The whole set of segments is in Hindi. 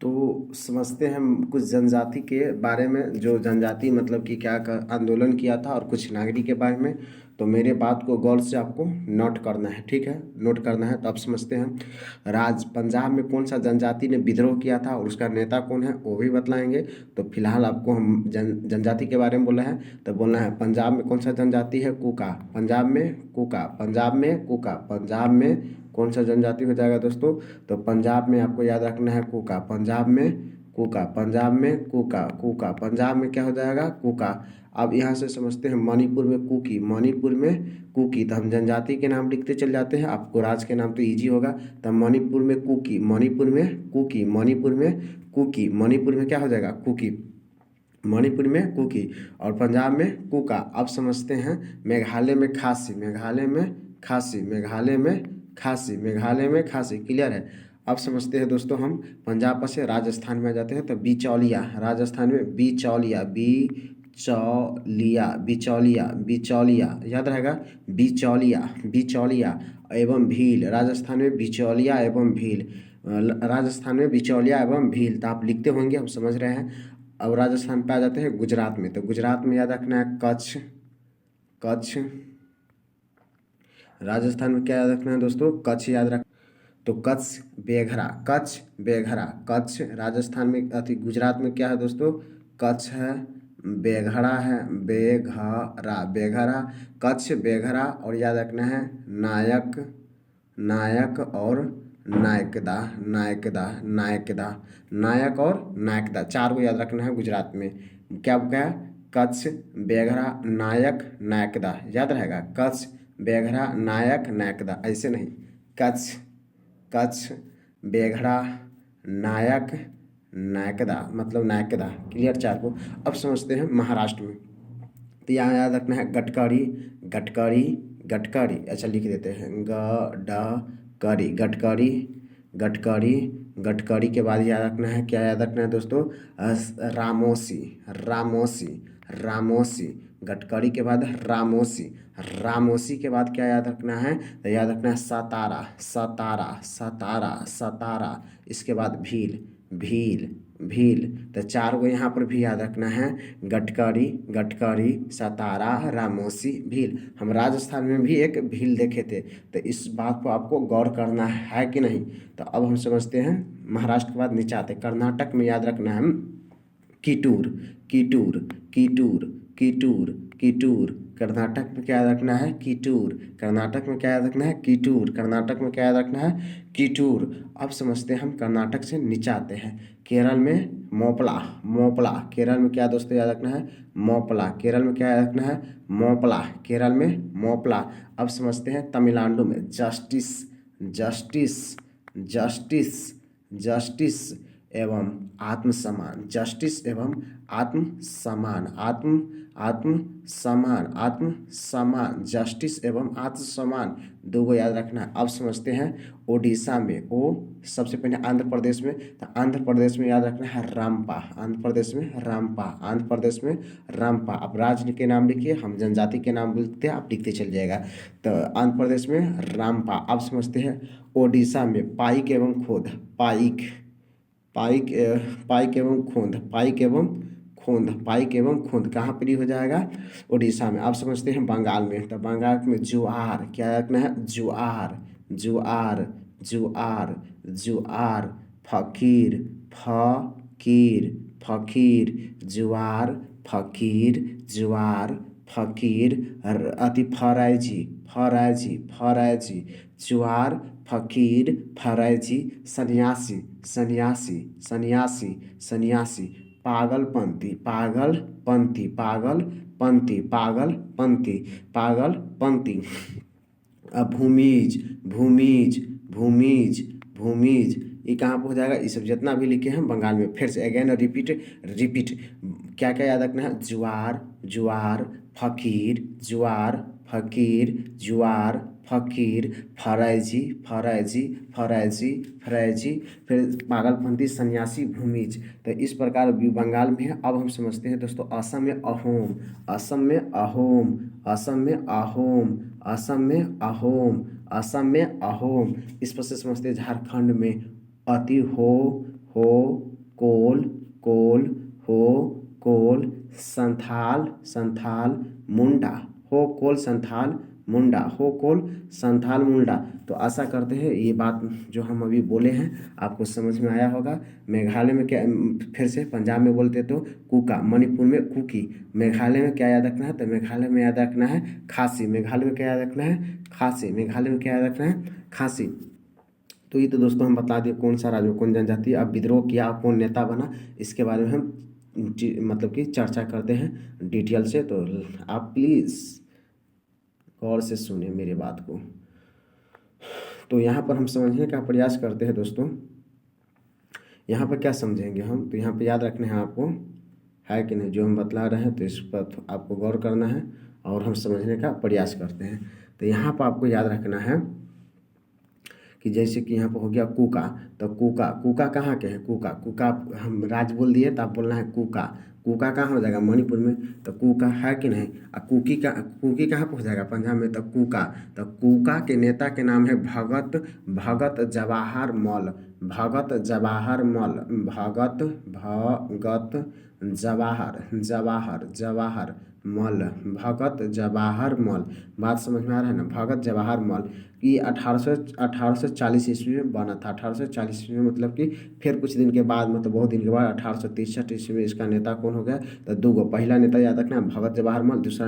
तो समझते हैं हम कुछ जनजाति के बारे में, जो जनजाति मतलब कि क्या आंदोलन किया था, और कुछ नागरिक के बारे में। तो मेरे बात को गौर से आपको नोट करना है, ठीक है, नोट करना है। तो अब समझते हैं पंजाब में कौन सा जनजाति ने विद्रोह किया था और उसका नेता कौन है वो भी बतलाएंगे। तो फिलहाल आपको हम जनजाति के बारे में बोला है, तो बोलना है पंजाब में कौन सा जनजाति है, कुका। पंजाब में कुका, पंजाब में कुका, पंजाब में कौन सा जनजाति हो जाएगा दोस्तों। तो पंजाब में आपको याद रखना है कुका, पंजाब में कुका, पंजाब में कुका, कुका, पंजाब में क्या हो जाएगा, कुका। अब यहाँ से समझते हैं मणिपुर में कुकी, मणिपुर में कुकी। तो हम जनजाति के नाम लिखते चल जाते हैं, आपको राज्य के नाम तो इजी होगा। तो मणिपुर में कुकी, मणिपुर में कुकी, मणिपुर में कुकी, मणिपुर में क्या हो जाएगा, कुकी, मणिपुर में कुकी। और पंजाब में कुका। अब समझते हैं मेघालय में खासी, मेघालय में खासी, मेघालय में खासी, मेघालय में खासी। क्लियर है। अब समझते हैं दोस्तों हम पंजाब पर से राजस्थान में आ जाते हैं। तो बिचौलिया, राजस्थान में बिचौलिया, बिचौलिया, बिचौलिया, बिचौलिया याद रहेगा, बिचौलिया, बिचौलिया एवं भील। राजस्थान में बिचौलिया एवं भील, राजस्थान में बिचौलिया एवं भील। तो आप लिखते होंगे, हम समझ रहे हैं। अब राजस्थान पे आ जाते हैं गुजरात में। तो गुजरात में याद रखना है कच्छ, कच्छ। राजस्थान में क्या याद रखना है दोस्तों, कच्छ याद रख। तो कच्छ बेघरा, कच्छ बेघरा, कच्छ। राजस्थान में गुजरात में क्या है दोस्तों, कच्छ है, बेघड़ा है, बेघरा, बेघरा, कच्छ बेघरा। और याद रखना है नायक, नायक और नायकदा, नायकदा, नायकदा, नायक और नायकदा, चार को याद रखना है गुजरात में। क्या क्या, कच्छ बेघरा नायक नायकदा, याद रहेगा, कच्छ बेघरा नायक नायकदा, ऐसे नहीं, कच्छ, कच्छ बेघड़ा नायक नायकदा, मतलब नायकदा। क्लियर चार को। अब समझते हैं महाराष्ट्र में। तो यहाँ याद रखना है गटकरी, गटकरी, गटकरी। अच्छा लिख देते हैं गडकरी, गटकरी, गटकरी, गटकरी के बाद याद रखना है, क्या याद रखना है दोस्तों, रामोसी, रामोसी, रामोसी। गटकरी के बाद रामोसी, रामोसी के बाद क्या याद रखना है, तो याद रखना है सतारा, सतारा, सतारा, सतारा। इसके बाद भील, भील, भील। तो चार को यहाँ पर भी याद रखना है, गटकरी, गटकरी, सतारा, रामोसी, भील। हम राजस्थान में भी एक भील देखे थे, तो इस बात को आपको गौर करना है कि नहीं। तो अब हम समझते हैं महाराष्ट्र के बाद नीचे आते, कर्नाटक में याद रखना है किटूर, किटूर, किटूर, किटूर, किटूर। कर्नाटक में क्या याद रखना है, किटूर। कर्नाटक में क्या याद रखना है, किटूर। कर्नाटक में क्या याद रखना है, किटूर। अब समझते हैं हम कर्नाटक से नीचे आते हैं, केरल में मोपला, मोपला। केरल में क्या दोस्तों याद रखना है, मोपला। केरल में क्या याद रखना है, मोपला। केरल में मोपला। अब समझते हैं तमिलनाडु में जस्टिस, जस्टिस, जस्टिस, जस्टिस एवं आत्मसम्मान, जस्टिस एवं आत्मसम्मान, आत्मसम्मान, आत्मसम्मान, जस्टिस एवं आत्मसम्मान, दो को याद रखना है। अब समझते हैं ओडिशा में, ओ सबसे पहले आंध्र प्रदेश में। तो आंध्र प्रदेश में याद रखना है रामपा, आंध्र प्रदेश में रामपा, आंध्र प्रदेश में रामपा। अब राज्य के नाम लिखिए, हम जनजाति के नाम लिखते हैं, आप लिखते चल जाएगा। तो आंध्र प्रदेश में रामपा। अब समझते हैं ओडिशा में पाइक एवं खोद, पाइक, पाइक, पाइक एवं खोंद, पाइक एवं खोंद, पाइक एवं खोंद कहाँ पर हो जाएगा, उड़ीसा में। आप समझते हैं बंगाल में। तो बंगाल में जुआर, क्या रखना है, जुआर, जुआर, जुआर, जुआर, फकीर, फकीर, फकीर, जुआर, फकीर, जुआर, फकीर, फराइजी, फराइजी, फराइजी, जुआर, फकीर, फराइजी, सन्यासी, सन्यासी, सन्यासी, सन्यासी, पागलपंथी, पागलपंथी, पागलपंथी, पागलपंथी, पागलपंथी। भूमिज, भूमिज, भूमिज, भूमिज। ये कहाँ पर हो जाएगा, ये सब जितना भी लिखे हैं बंगाल में। फिर से अगेन रिपीट, रिपीट। क्या क्या याद रखना है, जुआर, जुआर, फकीर, जुआर, फकीर, जुआर, फकीर, फराइजी, फराइजी, फराइजी, फराइजी। फिर पागलपंथी, सन्यासी, भूमिज। तो इस प्रकार बंगाल में है। अब हम समझते हैं दोस्तों असम में अहोम, असम में अहोम, असम में अहोम, असम में अहोम, असम में अहोम। इस पर से समझते हैं झारखंड में अति हो कोल कोल हो कोल संथाल संथाल मुंडा हो कोल संथाल मुंडा हो कोल संथाल मुंडा। तो आशा करते हैं ये बात जो हम अभी बोले हैं आपको समझ में आया होगा। मेघालय में क्या, फिर से पंजाब में बोलते तो कुका, मणिपुर में कुकी, मेघालय में क्या याद रखना है, तो मेघालय में याद रखना है खासी, मेघालय में क्या याद रखना है खासी, मेघालय में क्या याद रखना है खासी। तो ये तो दोस्तों हम बता दिए कौन सा राज्य कौन जनजाति अब विद्रोह किया, कौन नेता बना, इसके बारे में हम मतलब कि चर्चा करते हैं डिटेल से। तो आप प्लीज़ गौर से सुने मेरी बात को। तो यहाँ पर हम समझने का प्रयास करते हैं दोस्तों। यहाँ पर क्या समझेंगे हम, तो यहाँ पर याद रखना है आपको, है कि नहीं, जो हम बतला रहे हैं तो इस पर आपको गौर करना है और हम समझने का प्रयास करते हैं। तो यहाँ पर आपको याद रखना है कि जैसे कि यहाँ पर हो गया कुका, तो कुका, कुका कहाँ के हैं, कुका, कुका हम राज्य बोल दिए तो आप बोलना है कुका, कुका कहाँ हो जाएगा मणिपुर में, तो कुका है कि नहीं। कुकी का कुकी कहाँ पर हो जाएगा पंजाब में, तो कुका। तो कुका के नेता के नाम है भगत जवाहर मल, भगत जवाहर मल, भगत जवाहर मल, भगत जवाहर मल। बात समझ में आ रहा है ना, भगत जवाहर मल कि 1840 ईस्वी में बना था। 1840 ईस्वी में मतलब कि फिर कुछ दिन के बाद, मतलब बहुत दिन के बाद 1863 ईस्वी में इसका नेता कौन हो गया, तो दो गो, पहला नेता याद रखना है भगत जवाहर मल, दूसरा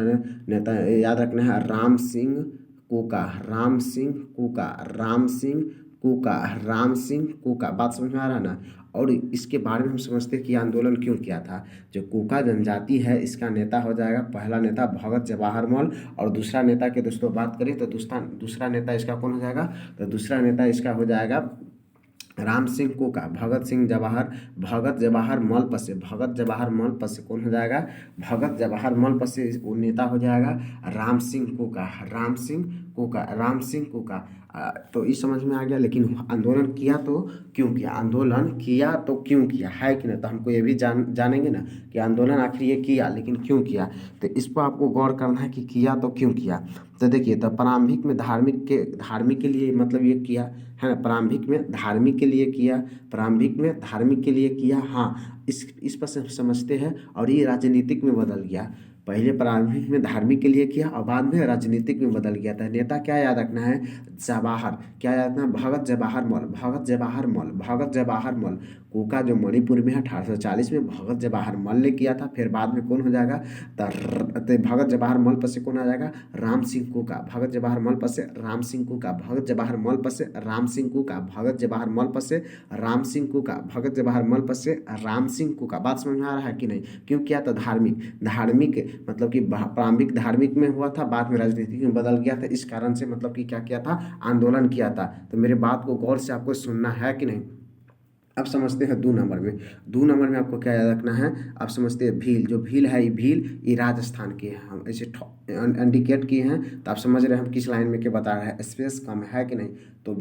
नेता याद रखना है राम सिंह कुका, राम सिंह कुका, राम सिंह कुका, राम सिंह कुका। बात समझ में आ रहा है ना। और इसके बारे में हम समझते हैं कि आंदोलन क्यों किया था। जो कुका जनजाति है इसका नेता हो जाएगा, पहला नेता भगत जवाहर मल, और दूसरा नेता की दोस्तों बात करें तो दूसरा नेता इसका कौन हो जाएगा, तो दूसरा नेता इसका हो जाएगा राम सिंह कुका। भगत जवाहर मल पर से, भगत जवाहर मल पर से कौन हो जाएगा, भगत जवाहर मल पर से वो नेता हो जाएगा राम सिंह कुका, राम सिंह कुका, राम सिंह कुका। तो ये समझ में आ गया। लेकिन आंदोलन किया तो क्यों किया, आंदोलन किया तो क्यों किया, है कि नहीं। तो हमको ये भी जानेंगे ना कि आंदोलन आखिर ये किया लेकिन क्यों किया। तो इस पर आपको गौर करना है कि किया तो क्यों किया। तो देखिए, तो प्रारंभिक में धार्मिक के लिए मतलब ये किया है ना, प्रारंभिक में धार्मिक के लिए किया, प्रारंभिक में धार्मिक के लिए किया। हाँ, इस पर से समझते हैं। और ये राजनीतिक में बदल गया, पहले प्रारंभिक में धार्मिक के लिए किया और बाद में राजनीतिक में बदल गया था। नेता क्या याद रखना है, जवाहर, क्या याद रखना है, भगत जवाहर मल, भगत जवाहर मल, भगत जवाहर मल। कुका जो मणिपुर में है 1840 में भगत जवाहर मल ने किया था। फिर बाद में कौन हो जाएगा, तो भगत जवाहर मल पर से कौन आ जाएगा, राम सिंह कुका, भगत जवाहर मल पर से राम सिंह कुका, भगत जवाहर मल पर से राम सिंह कुका, भगत जवाहर मल पर से राम सिंह कुका, भगत जवाहर मल पर से राम सिंह कुका। बात समझ में आ रहा है कि नहीं। क्यों किया, तो धार्मिक मतलब कि प्रारंभिक धार्मिक में हुआ था, बाद में राजनीतिक में बदल गया था। इस कारण से मतलब कि क्या किया था, आंदोलन किया था। तो मेरे बात को गौर से आपको सुनना है कि नहीं। अब समझते हैं 2 नंबर में। 2 नंबर में आपको क्या याद रखना है, आप समझते हैं भील, जो भील है ये भील ये राजस्थान के हैं, हम ऐसे इंडिकेट किए हैं तो आप समझ रहे हैं हम किस लाइन में क्या बता रहे हैं, स्पेस कम है कि नहीं। तो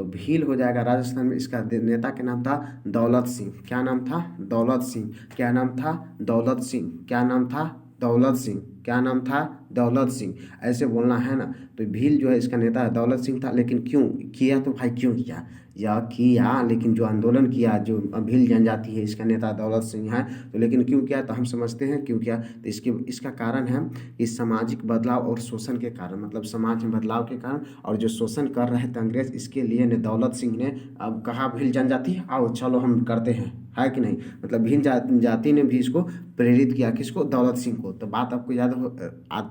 भील हो जाएगा राजस्थान में। इसका नेता का नाम था दौलत सिंह, क्या नाम था, दौलत सिंह, क्या नाम था, दौलत सिंह, क्या नाम था, दौलत सिंह, क्या नाम था, दौलत सिंह, ऐसे बोलना है ना। तो भील जो है इसका नेता दौलत सिंह था। लेकिन क्यों किया, तो भाई क्यों किया, या किया, लेकिन जो आंदोलन किया जो भील जनजाति है इसका नेता दौलत सिंह है। तो लेकिन क्यों किया, तो हम समझते हैं क्यों किया। तो इसका कारण है कि सामाजिक बदलाव और शोषण के कारण, मतलब समाज में बदलाव के कारण, और जो शोषण कर रहे थे अंग्रेज, इसके लिए ने दौलत सिंह ने अब कहा भील जनजाति आओ चलो हम करते हैं, है कि नहीं। मतलब भील जाति ने भी इसको प्रेरित किया, किसको, दौलत सिंह को। तो बात आपको याद हो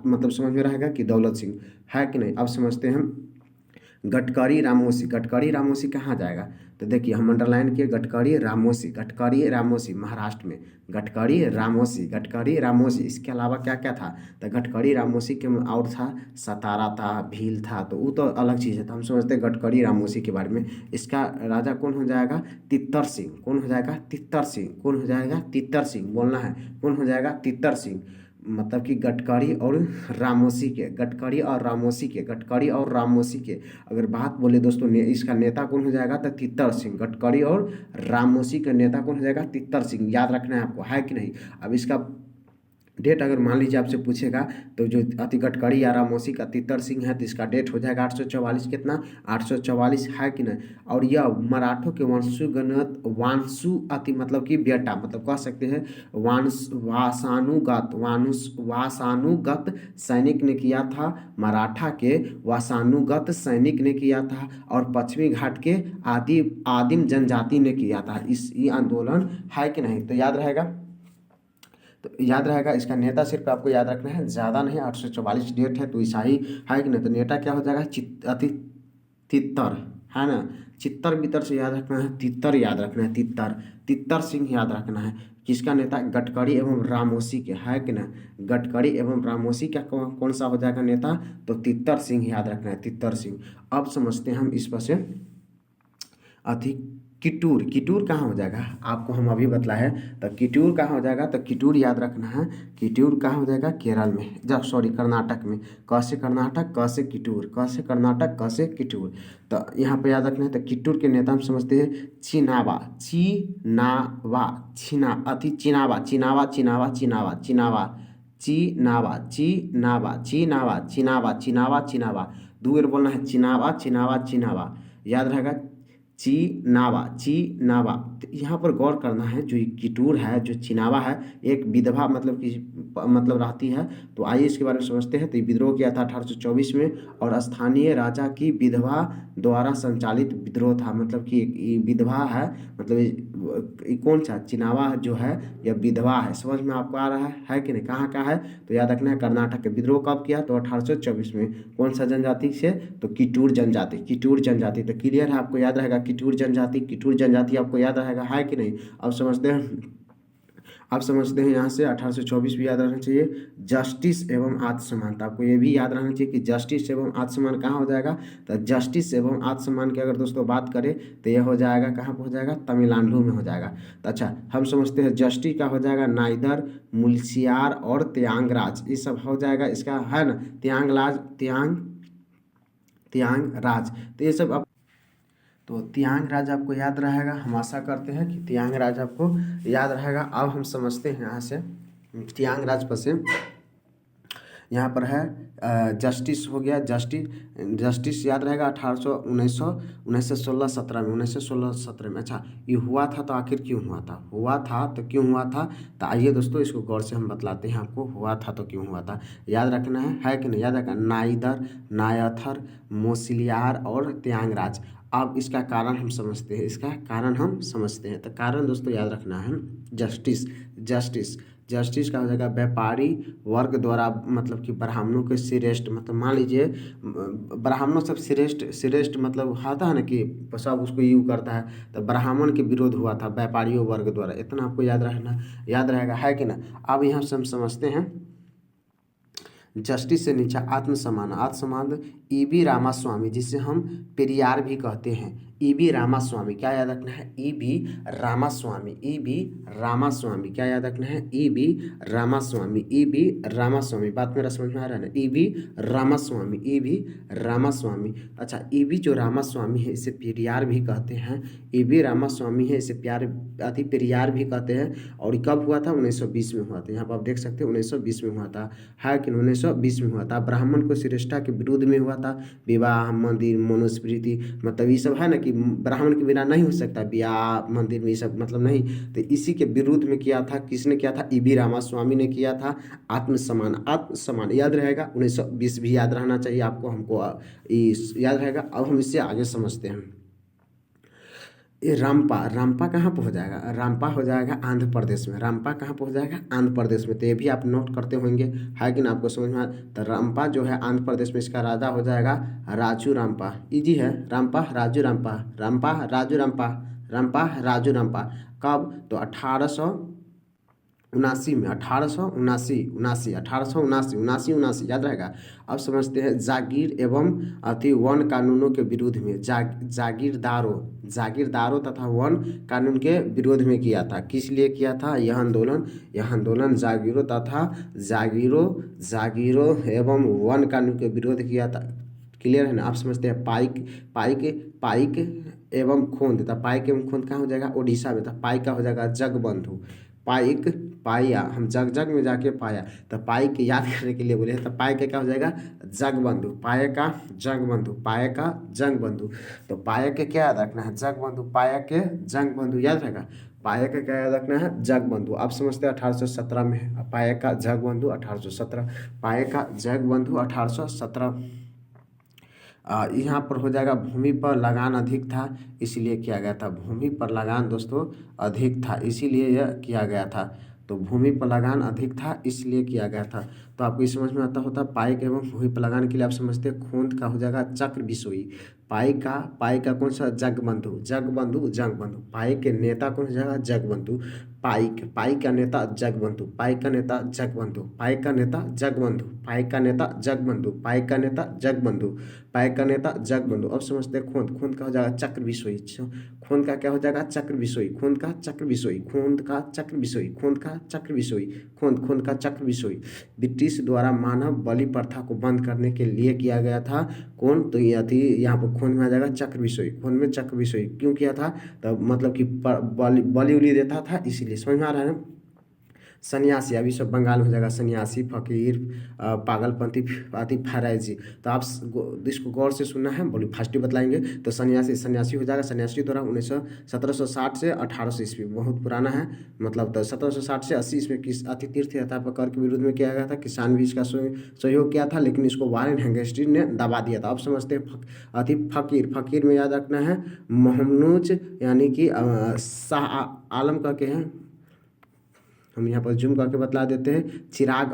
मतलब समझ में रहेगा कि दौलत सिंह, है कि नहीं। अब समझते हैं गटकरी रामोसी, गटकरी रामोसी कहाँ जाएगा, तो देखिए हम अंडरलाइन किए गटकरी रामोसी महाराष्ट्र में, गटकरी रामोसी। इसके अलावा क्या क्या था, तो गटकरी रामोसी के और था सतारा था, भील था, तो वो तो अलग चीज़ है। तो हम समझते हैं गटकरी रामोसी के बारे में। इसका राजा कौन हो जाएगा, तितर सिंह, कौन हो जाएगा, तितर सिंह, कौन हो जाएगा, तितर सिंह, बोलना है कौन हो जाएगा, तितर सिंह। मतलब कि गटकरी और रामोसी के अगर बात बोले दोस्तों इसका नेता कौन हो जाएगा, तो तितर सिंह। गटकरी और रामोसी का नेता कौन हो जाएगा, तितर सिंह, याद रखना है आपको, है कि नहीं। अब इसका डेट अगर मान लीजिए आपसे पूछेगा तो जो अति गडकरी या रामोसी का तितर सिंह है तो इसका डेट हो जाएगा 844 कितना 844 है कि नहीं। और यह मराठों के वंशुगणत वांसु अति मतलब कि बेटा मतलब कह सकते हैं वासानुगत सैनिक ने किया था, मराठा के वासानुगत सैनिक ने किया था और पश्चिमी घाट के आदिम जनजाति ने किया था। ये आंदोलन है कि नहीं, तो याद रहेगा। तो याद रहेगा इसका नेता सिर्फ आपको याद रखना है, ज़्यादा नहीं, 844 डेट है तो ऐसा ही है कि नहीं। तो नेता क्या हो जाएगा तित्तर है ना, चित्तर भीतर से याद रखना है, तित्तर याद रखना है, तित्तर सिंह याद रखना है। किसका नेता, गडकरी एवं रामोसी के, है कि ना, गडकरी एवं रामोसी का कौन सा हो जाएगा नेता, तो तित्तर सिंह याद रखना है, तित्तर सिंह। अब समझते हैं हम इस पर से अधिक किटूर कहाँ हो जाएगा, आपको हम अभी बतला है। तो किटूर कहाँ हो जाएगा, तो किटूर याद रखना है, किटूर कहाँ हो जाएगा, केरल में, जब सॉरी कर्नाटक में, कैसे कर्नाटक कैसे किटूर, कैसे कर्नाटक कैसे किटूर। तो यहाँ पे याद रखना है। तो किटूर के नेता हम समझते हैं चिनावा चिनावा चिनावा चिनावा चिनावा चिनावा चिनावा चिनावा चिनावा चिनावा चिनावा चिनावा चिनावा, दो बार बोलना है, चिनावा चिनावा चिनावा, याद रहेगा, चीनावा। तो यहाँ पर गौर करना है, जो किटूर है, जो चिनावा है, एक विधवा मतलब कि मतलब रहती है। तो आइए इसके बारे में समझते हैं। तो ये विद्रोह किया था 1824 में और स्थानीय राजा की विधवा द्वारा संचालित विद्रोह था। मतलब कि ये विधवा है, मतलब ये कौन सा चिनावा जो है यह विधवा है। समझ में आपको आ रहा है कि नहीं, कहाँ का है, तो याद रखना है कर्नाटक के। विद्रोह कब किया, तो 1824 में। कौन सा जनजाति से, तो किटूर जनजाति, किटूर जनजाति। तो क्लियर है, आपको याद रहेगा किटूर जनजाति आपको याद रहेगा, है कि नहीं। अब समझते हैं यहाँ से 1824 भी याद रखना चाहिए। जस्टिस एवं आत्मसम्मानता, आपको ये भी याद रखना चाहिए कि जस्टिस एवं आत्मसम्मान कहाँ हो जाएगा, तो जस्टिस एवं आत्मसम्मान की अगर दोस्तों बात करें तो यह हो जाएगा कहाँ पर हो जाएगा, तमिलनाडु में हो जाएगा। तो अच्छा हम समझते हैं जस्टिस का हो जाएगा नाइदर, मुलसियार और त्यागराज, ये सब हो जाएगा इसका, है ना, त्यागराज। तो ये सब तो त्यागराज आपको याद रहेगा, हम आशा करते हैं कि त्यागराज आपको याद रहेगा। अब हम समझते हैं यहाँ से त्यागराज पर से, यहाँ पर है जस्टिस हो गया, जस्टिस याद रहेगा 1916-17 में। अच्छा ये हुआ था तो आखिर क्यों हुआ था, तो क्यों हुआ था, तो आइए दोस्तों इसको गौर से हम बतलाते हैं आपको, हुआ था तो क्यों हुआ था, याद रखना है कि नहीं, याद रखना, नायथर, मोसिलियार और त्यागराज। अब इसका कारण हम समझते हैं, तो कारण दोस्तों याद रखना है, जस्टिस का हो जाएगा व्यापारी वर्ग द्वारा, मतलब कि ब्राह्मणों के श्रेष्ठ, मतलब मान लीजिए ब्राह्मणों सब श्रेष्ठ मतलब आता है ना कि सब उसको यू करता है, तो ब्राह्मण के विरोध हुआ था व्यापारियों वर्ग द्वारा, इतना आपको याद रहेगा, है कि ना। अब यहाँ से हम समझते हैं जस्टिस से नीचे आत्मसम्मान ईबी रामास्वामी, जिसे हम पेरियार भी कहते हैं, ईबी रामास्वामी, क्या याद रखना है, ईबी रामास्वामी, क्या याद रखना है, ईबी रामास्वामी, बात मेरा समझ में आ रहा है ना, ईबी रामास्वामी। अच्छा ईबी जो रामास्वामी है इसे पेरियार भी कहते हैं, ईबी रामास्वामी है इसे पेरियार भी कहते हैं। और कब हुआ था, 1920 में हुआ था, यहाँ पर आप देख सकते हैं 1920 में हुआ था, है कि 1920 में हुआ था। ब्राह्मण को श्रेष्ठता के विरुद्ध में हुआ था, विवाह मंदिर मनुस्मृति, मतलब ये सब है ना कि ब्राह्मण के बिना नहीं हो सकता, विवाह मंदिर में ये सब मतलब नहीं, तो इसी के विरुद्ध में किया था, किसने किया था, ईबी रामास्वामी ने किया था। आत्मसम्मान याद रहेगा, 1920 भी याद रहना चाहिए आपको, हमको याद रहेगा। अब हम इससे आगे समझते हैं, ये रामपा कहाँ पर हो जाएगा, रामपा हो जाएगा आंध्र प्रदेश में, रामपा कहाँ पर हो जाएगा, आंध्र प्रदेश में। तो ये भी आप नोट करते होंगे, है कि ना, आपको समझ में। तो रामपा जो है आंध्र प्रदेश में, इसका राजा हो जाएगा राजू रामपा, इजी है, रामपा राजू रामपा। कब, तो 1879 याद रहेगा। अब समझते हैं जागीर एवं वन कानूनों के विरोध में, जागीरदारों तथा वन कानून के विरोध में किया था। किस लिए किया था यह आंदोलन, जागीरों एवं वन कानून के विरोध किया था। क्लियर है ना, आप समझते हैं। पाइक एवं खोंद, तो पाइक एवं खोंद कहाँ हो जाएगा, उड़ीसा में। तो पाइक का हो जाएगा जगबंधु, पाइक पाया, हम जग जग में जाके पाया, तो पाई के याद करने के लिए बोले तो पाए का क्या हो जाएगा जग बंधु, पाए का जग बंधु, पाए का जंग बंधु। तो पाए के क्या याद रखना है जग बंधु, पाया के जंग बंधु याद रहेगा। पाया का क्या याद रखना है जग बंधु। अब समझते हैं 1817 में है पाया का जग बंधु 1817, पाया का जग बंधु 1817। यहाँ पर हो जाएगा भूमि पर लगान अधिक था इसलिए किया गया था, भूमि पर लगान दोस्तों अधिक था इसीलिए यह किया गया था। तो भूमि पर लगान अधिक था इसलिए किया गया था। तो आपको इस समझ में आता होता पाइक एवं भूमि पर लगान के लिए आप समझते हैं खोंद का हो जाएगा चक्र बिसोई। पाई का कौन सा जग बंधु जंग बंधु, पाई के नेता कौन हो जाएगा जग बंधु, पाई का नेता जग बंधु, पाई का नेता जग बंधु, पाई का नेता जग बंधु, पाई का नेता जग बंधु, पाई का नेता जग बंधु, पाई का नेता जग बंधु। अब समझते हैं खोंद, खोंद का हो जाएगा चक्र बिसोई, खोंद का क्या हो जाएगा चक्र बिसोई, खोंद का चक्र बिसोई, खोंद का चक्र बिसोई, खोंद का चक्र बिसोई, खोंद का चक्र बिसोई। ब्रिटिश द्वारा मानव बलि प्रथा को बंद करने के लिए किया गया था कौन, तो यह थी यहाँ पर खोंद में आ जाएगा चक्र बिसोई, खोंद में चक्र बिसोई क्यों किया था, तो मतलब कि बलि उली देता था इसीलिए। समझ में आ रहा है ना। सन्यासी अभी सब बंगाल में हो जाएगा, सन्यासी फकीर पागलपंथी आदि फैराइजी। तो आप इसको गौर से सुनना है, बोलिए फास्ट बतलाएंगे। तो सन्यासी हो जाएगा, सन्यासी द्वारा 1760 से 1800 ईस्वी, बहुत पुराना है मतलब। तो 1760 से 80 ईस्वी किस अति तीर्थ यात्रा पर कर के विरोध में किया गया था, किसान भी इसका सहयोग किया था लेकिन इसको वारेन हेस्टिंग्स ने दबा दिया था। अब समझते हैं अति फकीर में याद रखना है महमूज यानी कि शाह आलम का के हैं, हम यहाँ पर जूम करके बतला देते हैं। चिराग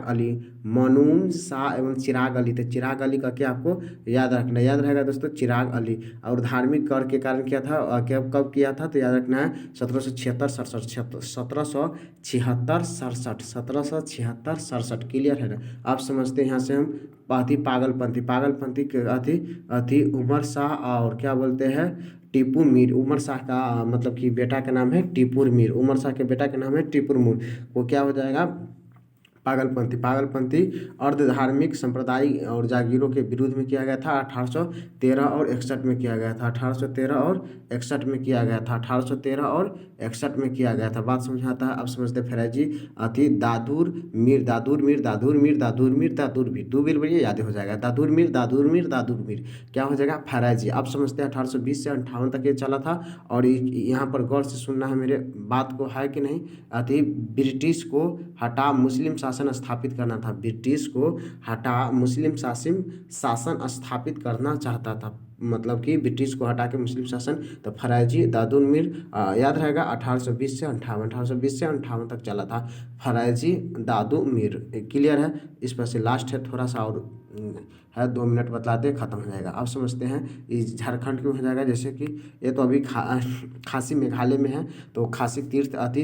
अली मनून शाह एवं चिराग अली, तो चिराग अली का क्या आपको याद रखना, याद रहेगा दोस्तों चिराग अली। और धार्मिक कर के कारण क्या था कब किया था, तो याद रखना है 1776 क्लियर है ना। आप समझते हैं यहाँ से हम पागलपंथी के अति उमर शाह और क्या बोलते हैं टीपू मीर, उमर शाह का मतलब कि बेटा का नाम है टीपुर मीर, उमर शाह के बेटा का नाम है टीपुर मीर, वो क्या हो जाएगा पागलपंथी अर्ध धार्मिक संप्रदाय और जागीरों के विरुद्ध में किया गया था। 1813 और 61 में किया गया था, 1813 और 61 में किया गया था, 1813 और 61 में किया गया था। बात समझ आता है। अब समझते फैराजी अति दादुर मीर दो बिल बढ़िए याद हो जाएगा, दादुर मीर क्या हो जाएगा फैराजी। अब समझते हैं 1820 से 58 तक ये चला था। और यहाँ पर गौर से सुनना है मेरे बात को, है कि नहीं। अति ब्रिटिश को हटा मुस्लिम शासन स्थापित करना था, ब्रिटिश को हटा मुस्लिम शासन स्थापित करना चाहता था, मतलब कि ब्रिटिश को हटा के मुस्लिम शासन। तो फराजी दादुर मीर याद रहेगा 1820 से 58 तक चला था फराजी दादू मीर, क्लियर है। इस पर से लास्ट है थोड़ा सा और है 2 मिनट बतलाते खत्म हो जाएगा। अब समझते हैं इस झारखंड क्यों हो जाएगा, जैसे कि ये तो अभी खासी मेघालय में है। तो खासी तीर्थ अति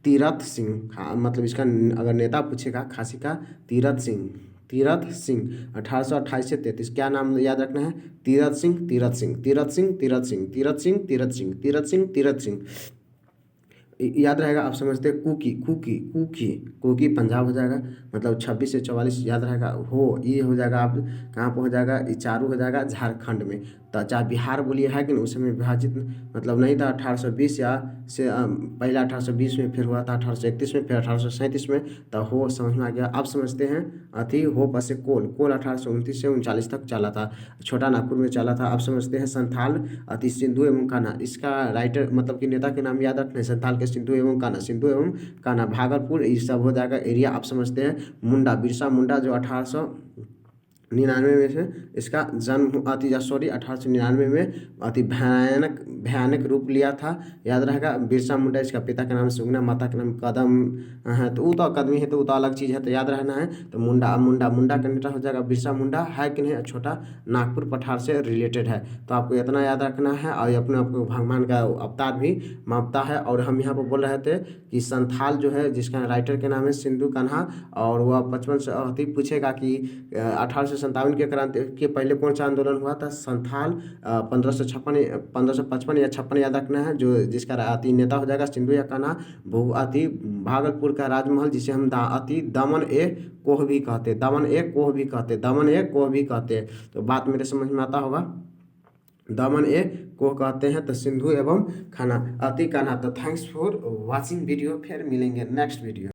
तीरथ सिंह, मतलब इसका अगर नेता पूछेगा खासी का तीरथ सिंह 1828 से 33, क्या नाम याद रखना है तीरथ सिंह याद रहेगा। आप समझते हैं कुकी पंजाब हो जाएगा, मतलब 26 से 44 याद रहेगा। ये हो जाएगा आप कहाँ पर हो जाएगा, इचारू हो जाएगा झारखंड में। तो चाहे बिहार बोलिए है कि उस समय विभाजित मतलब नहीं था 1820 या से पहले 1820 में, फिर हुआ था 1831 में, फिर 1837 में। तो हो समझ में आ गया। अब समझते हैं अति हो पसे कोल 1829 से 39 तक चला था, छोटा नागपुर में चला था। अब समझते हैं संथाल अति सिंधु एवं कान्हा, इसका राइटर मतलब कि नेता के नाम याद रखना है संथाल के सिंधु एवं कान्हा भागलपुर ये सब हो जाएगा एरिया। आप समझते हैं मुंडा बिरसा मुंडा जो 1899 में से इसका जन्म 1899 में अति भयानक रूप लिया था, याद रहेगा। बिरसा मुंडा इसका पिता का नाम सुगना, माता का नाम कदम है, तो वो तो कदमी है तो वो तो अलग चीज़ है, तो याद रहना है। तो मुंडा का नेता हो जाएगा बिरसा मुंडा, है कि नहीं, छोटा नागपुर पठार से रिलेटेड है। तो आपको इतना याद रखना है। और अपने आपको भगवान का अवतार भी मापता है। और हम यहाँ पर बोल रहे थे कि संथाल जो है जिसका राइटर के नाम है सिंधु कान्हा, और वह 55 से पूछेगा कि 1857 के क्रांति के पहले कौन सा आंदोलन हुआ था, संथाल 1555 या 56 याद रखना है, जो जिसका अति नेता हो जाएगा सिंधु या कान्हा। अति भागलपुर का राजमहल जिसे हम अति दमन ए कोह भी कहते, तो बात मेरे समझ में आता होगा। दमन ए को कहते हैं तो सिंधु एवं खाना अति कान्हा। तो थैंक्स फॉर वॉचिंग वीडियो, फिर मिलेंगे नेक्स्ट वीडियो।